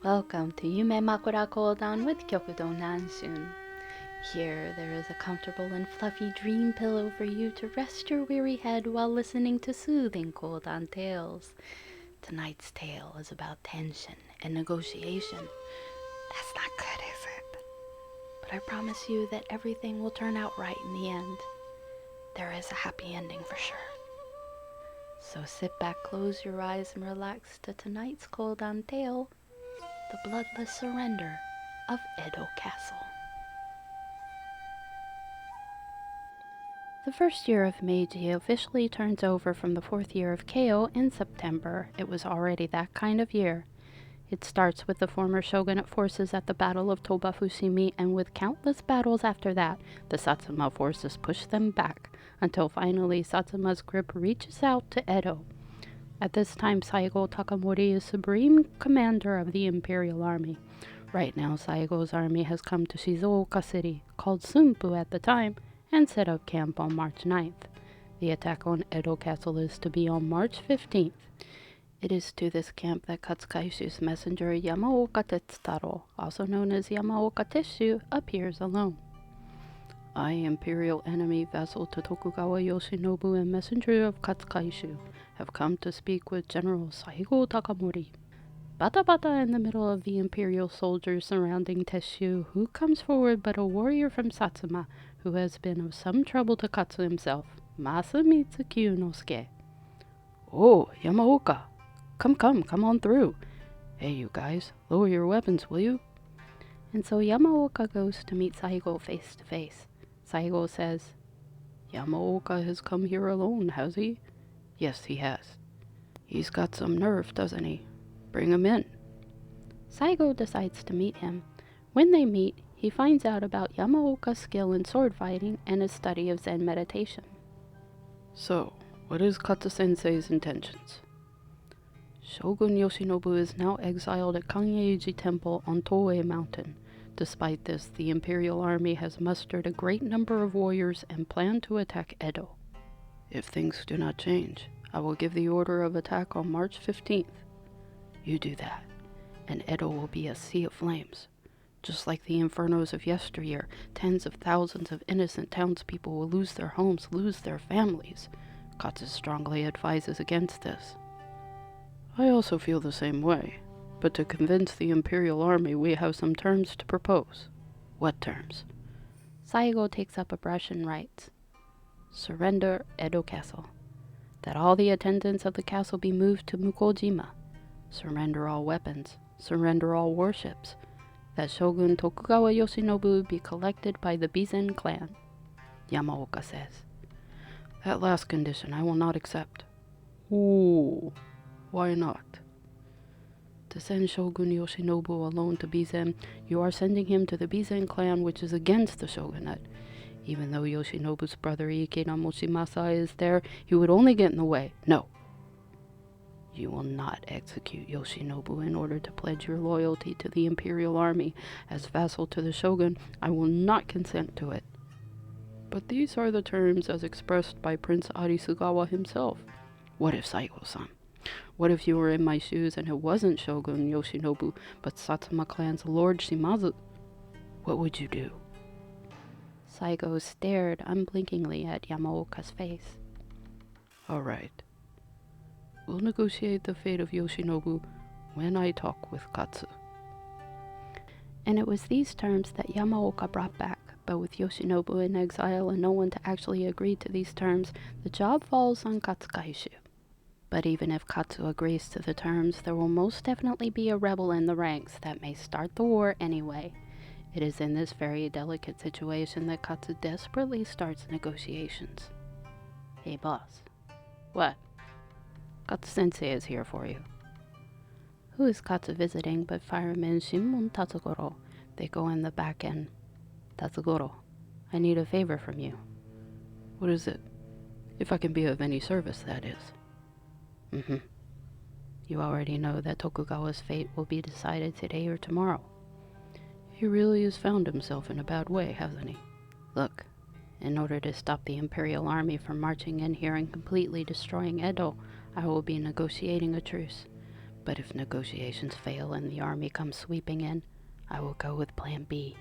Welcome to Yumemakura Kodan with Kyokudo Nanshun. Here there is a comfortable and fluffy dream pillow for you to rest your weary head while listening to soothing Kodan tales. Tonight's tale is about tension and negotiation. That's not good, is it? But I promise you that everything will turn out right in the end. There is a happy ending for sure. So sit back, close your eyes, and relax to tonight's Kodan tale, The Bloodless Surrender of Edo Castle. The first year of Meiji officially turns over from the fourth year of Keijo in September. It was already that kind of year. It starts with the former shogunate forces at the Battle of Toba-Fushimi, and with countless battles after that, the Satsuma forces push them back, until finally Satsuma's grip reaches out to Edo. At this time, Saigo Takamori is supreme commander of the imperial army. Right now, Saigo's army has come to Shizuoka City, called Sunpu at the time, and set up camp on March 9th. The attack on Edo Castle is to be on March 15th. It is to this camp that Kaishu's messenger Yamaoka Tetsutaro, also known as Yamaoka Tesshu, appears alone. I, imperial enemy, vassal to Tokugawa Yoshinobu and messenger of Kaishu, have come to speak with General Saigo Takamori. Bata bata in the middle of the imperial soldiers surrounding Tesshu, who comes forward but a warrior from Satsuma, who has been of some trouble to Katsu himself, Masamitsu Kyunosuke. Oh, Yamaoka! Come on through. Hey, you guys, lower your weapons, will you? And so Yamaoka goes to meet Saigo face to face. Saigo says, Yamaoka has come here alone, has he? Yes, he has. He's got some nerve, doesn't he? Bring him in. Saigo decides to meet him. When they meet, he finds out about Yamaoka's skill in sword fighting and his study of Zen meditation. So, what is Katsu-sensei's intentions? Shogun Yoshinobu is now exiled at Kanyeiji Temple on Toei Mountain. Despite this, the imperial army has mustered a great number of warriors and plan to attack Edo. If things do not change, I will give the order of attack on March 15th. You do that, and Edo will be a sea of flames. Just like the infernos of yesteryear, tens of thousands of innocent townspeople will lose their homes, lose their families. Katsu strongly advises against this. I also feel the same way, but to convince the imperial army we have some terms to propose. What terms? Saigo takes up a brush and writes, Surrender Edo Castle. That all the attendants of the castle be moved to Mukojima. Surrender all weapons. Surrender all warships. That Shogun Tokugawa Yoshinobu be collected by the Bizen clan. Yamaoka says, That last condition I will not accept. Ooh. Why not? To send Shogun Yoshinobu alone to Bizen, you are sending him to the Bizen clan, which is against the shogunate. Even though Yoshinobu's brother Ikeda Moshimasa is there, he would only get in the way. No. You will not execute Yoshinobu in order to pledge your loyalty to the imperial army. As vassal to the shogun, I will not consent to it. But these are the terms as expressed by Prince Arisugawa himself. What if, Saigo-san? What if you were in my shoes and it wasn't Shogun Yoshinobu, but Satsuma clan's Lord Shimazu? What would you do? Saigo stared unblinkingly at Yamaoka's face. All right. We'll negotiate the fate of Yoshinobu when I talk with Katsu. And it was these terms that Yamaoka brought back, but with Yoshinobu in exile and no one to actually agree to these terms, the job falls on Kaishu. But even if Katsu agrees to the terms, there will most definitely be a rebel in the ranks that may start the war anyway. It is in this very delicate situation that Katsu desperately starts negotiations. Hey boss. What? Katsu-sensei is here for you. Who is Katsu visiting but fireman Shimon Tatsugoro? They go in the back end. Tatsugoro, I need a favor from you. What is it? If I can be of any service, that is. You already know that Tokugawa's fate will be decided today or tomorrow. He really has found himself in a bad way, hasn't he? Look, in order to stop the imperial army from marching in here and completely destroying Edo, I will be negotiating a truce. But if negotiations fail and the army comes sweeping in, I will go with Plan B.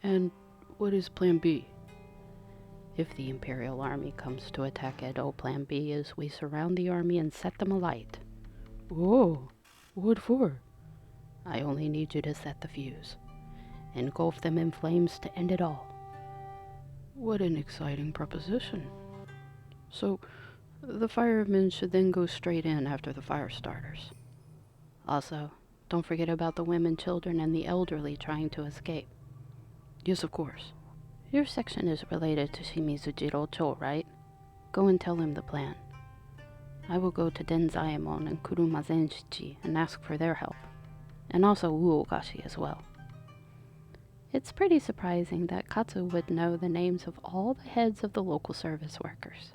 And what is Plan B? If the Imperial Army comes to attack Edo, Plan B is we surround the army and set them alight. Whoa, what for? I only need you to set the fuse. Engulf them in flames to end it all. What an exciting proposition. So, the firemen should then go straight in after the fire starters. Also, don't forget about the women, children, and the elderly trying to escape. Yes, of course. Your section is related to Shimizujiro Cho, right? Go and tell him the plan. I will go to Denzaemon and Kuruma Zenshichi and ask for their help. And also Uogashi as well. It's pretty surprising that Katsu would know the names of all the heads of the local service workers.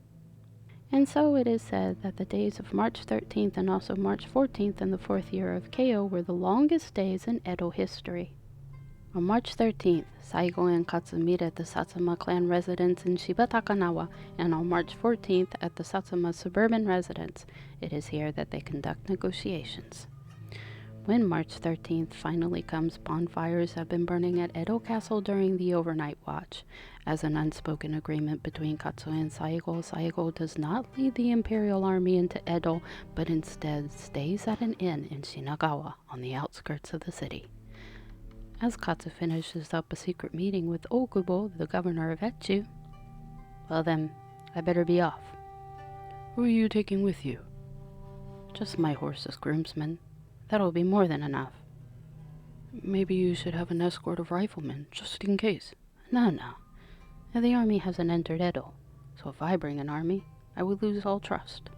And so it is said that the days of March 13th and also March 14th in the 4th year of Keio were the longest days in Edo history. On March 13th, Saigo and Katsu meet at the Satsuma clan residence in Shibatakanawa, and on March 14th at the Satsuma suburban residence. It is here that they conduct negotiations. When March 13th finally comes, bonfires have been burning at Edo Castle during the overnight watch. As an unspoken agreement between Katsu and Saigo, Saigo does not lead the Imperial Army into Edo, but instead stays at an inn in Shinagawa on the outskirts of the city. As Katsu finishes up a secret meeting with Okubo, the governor of Etsu, well then, I better be off. Who are you taking with you? Just my horse as groomsman. That'll be more than enough. Maybe you should have an escort of riflemen, just in case. No. The army hasn't entered Edo, so if I bring an army, I would lose all trust.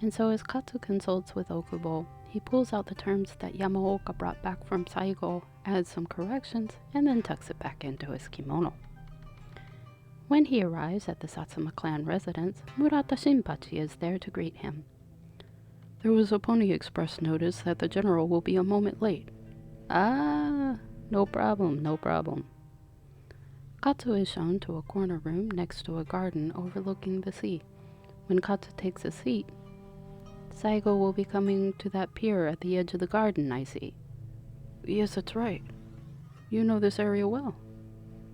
And so as Katsu consults with Okubo, he pulls out the terms that Yamaoka brought back from Saigo, adds some corrections, and then tucks it back into his kimono. When he arrives at the Satsuma clan residence, Murata Shinpachi is there to greet him. There was a Pony Express notice that the general will be a moment late. Ah, no problem. Katsu is shown to a corner room next to a garden overlooking the sea. When Katsu takes a seat, Saigo will be coming to that pier at the edge of the garden, I see. Yes, that's right. You know this area well.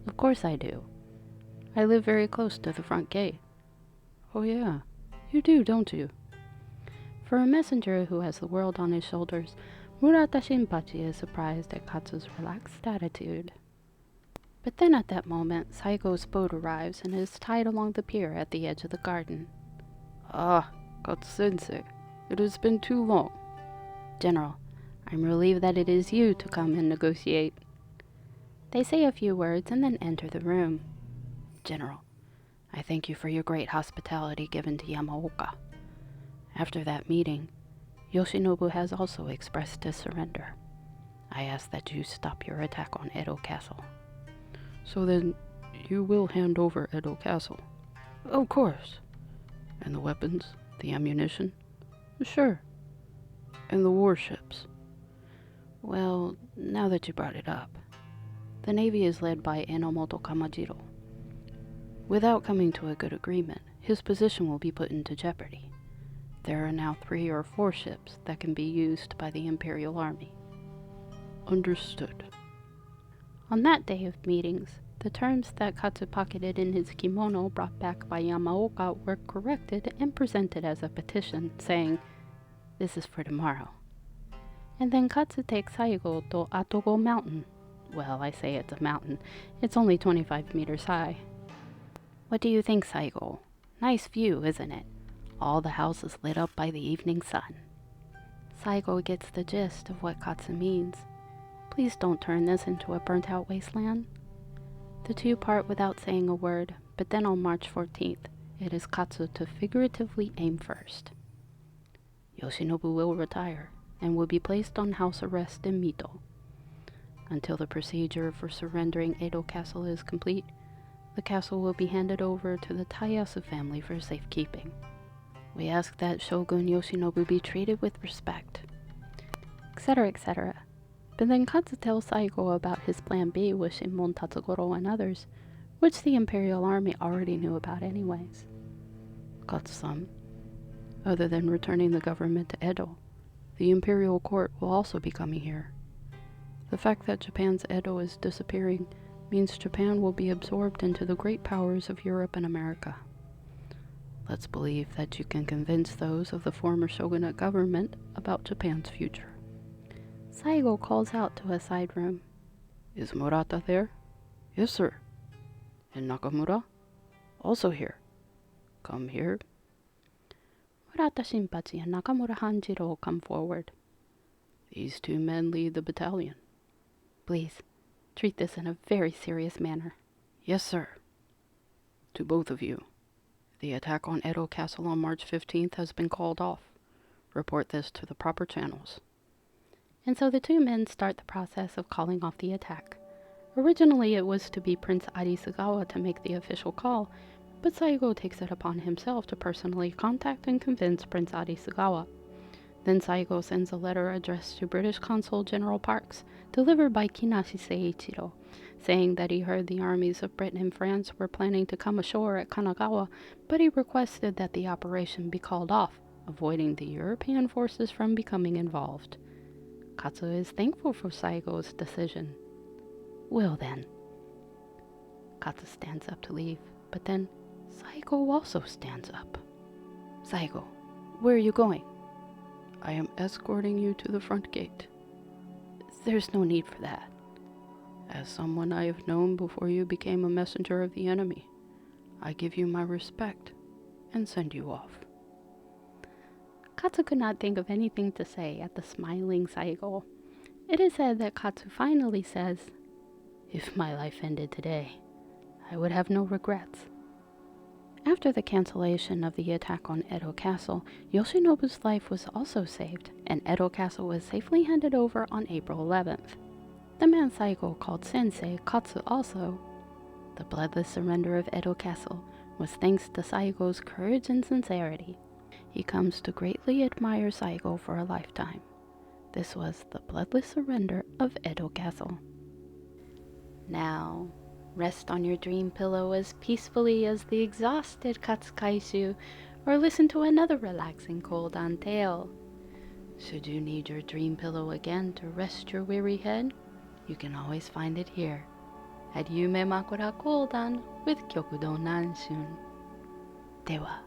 Of course I do. I live very close to the front gate. Oh yeah, you do, don't you? For a messenger who has the world on his shoulders, Murata Shinpachi is surprised at Katsu's relaxed attitude. But then at that moment, Saigo's boat arrives and is tied along the pier at the edge of the garden. Ah, Katsu-sensei, it has been too long. General, I'm relieved that it is you to come and negotiate. They say a few words and then enter the room. General, I thank you for your great hospitality given to Yamaoka. After that meeting, Yoshinobu has also expressed his surrender. I ask that you stop your attack on Edo Castle. So then, you will hand over Edo Castle? Of course. And the weapons, the ammunition? Sure. And the warships? Well, now that you brought it up, the Navy is led by Enomoto Kamajiro. Without coming to a good agreement, his position will be put into jeopardy. There are now 3 or 4 ships that can be used by the Imperial Army. Understood. On that day of meetings, the terms that Katsu pocketed in his kimono brought back by Yamaoka were corrected and presented as a petition, saying, "This is for tomorrow." And then Katsu takes Saigo to Atogo Mountain. Well, I say it's a mountain. It's only 25 meters high. What do you think, Saigo? Nice view, isn't it? All the houses lit up by the evening sun. Saigo gets the gist of what Katsu means. Please don't turn this into a burnt-out wasteland. The two part without saying a word, but then on March 14th, it is Katsu to figuratively aim first. Yoshinobu will retire and will be placed on house arrest in Mito. Until the procedure for surrendering Edo Castle is complete, the castle will be handed over to the Tayasu family for safekeeping. We ask that Shogun Yoshinobu be treated with respect, etc., etc. But then Katsu tells Saigo about his plan B with Shinmon Tatsugoro and others, which the Imperial Army already knew about anyways. Katsu-san, other than returning the government to Edo, The imperial court will also be coming here. The fact that Japan's Edo is disappearing means Japan will be absorbed into the great powers of Europe and America. Let's believe that you can convince those of the former shogunate government about Japan's future. Saigo calls out to a side room. Is Murata there? Yes, sir. And Nakamura? Also here. Come here. Murata Shinpachi and Nakamura Hanjiro come forward. These two men lead the battalion. Please, treat this in a very serious manner. Yes, sir. To both of you. The attack on Edo Castle on March 15th has been called off. Report this to the proper channels. And so the two men start the process of calling off the attack. Originally it was to be Prince Arisugawa to make the official call, but Saigo takes it upon himself to personally contact and convince Prince Arisugawa. Then Saigo sends a letter addressed to British Consul General Parks, delivered by Kinashi Seiichiro, saying that he heard the armies of Britain and France were planning to come ashore at Kanagawa, but he requested that the operation be called off, avoiding the European forces from becoming involved. Katsu is thankful for Saigo's decision. Well then. Katsu stands up to leave, but then Saigo also stands up. Saigo, where are you going? I am escorting you to the front gate. There's no need for that. As someone I have known before you became a messenger of the enemy, I give you my respect and send you off. Katsu could not think of anything to say at the smiling Saigo. It is said that Katsu finally says, "If my life ended today, I would have no regrets." After the cancellation of the attack on Edo Castle, Yoshinobu's life was also saved, and Edo Castle was safely handed over on April 11th. The man Saigo called Sensei Katsu also. The bloodless surrender of Edo Castle was thanks to Saigo's courage and sincerity. He comes to greatly admire Saigo for a lifetime. This was the bloodless surrender of Edo Castle. Now, rest on your dream pillow as peacefully as the exhausted Katsu Kaishu, or listen to another relaxing Kodan tale. Should you need your dream pillow again to rest your weary head, you can always find it here at Yumemakura Kodan with Kyokudo Nanshun. Dewa.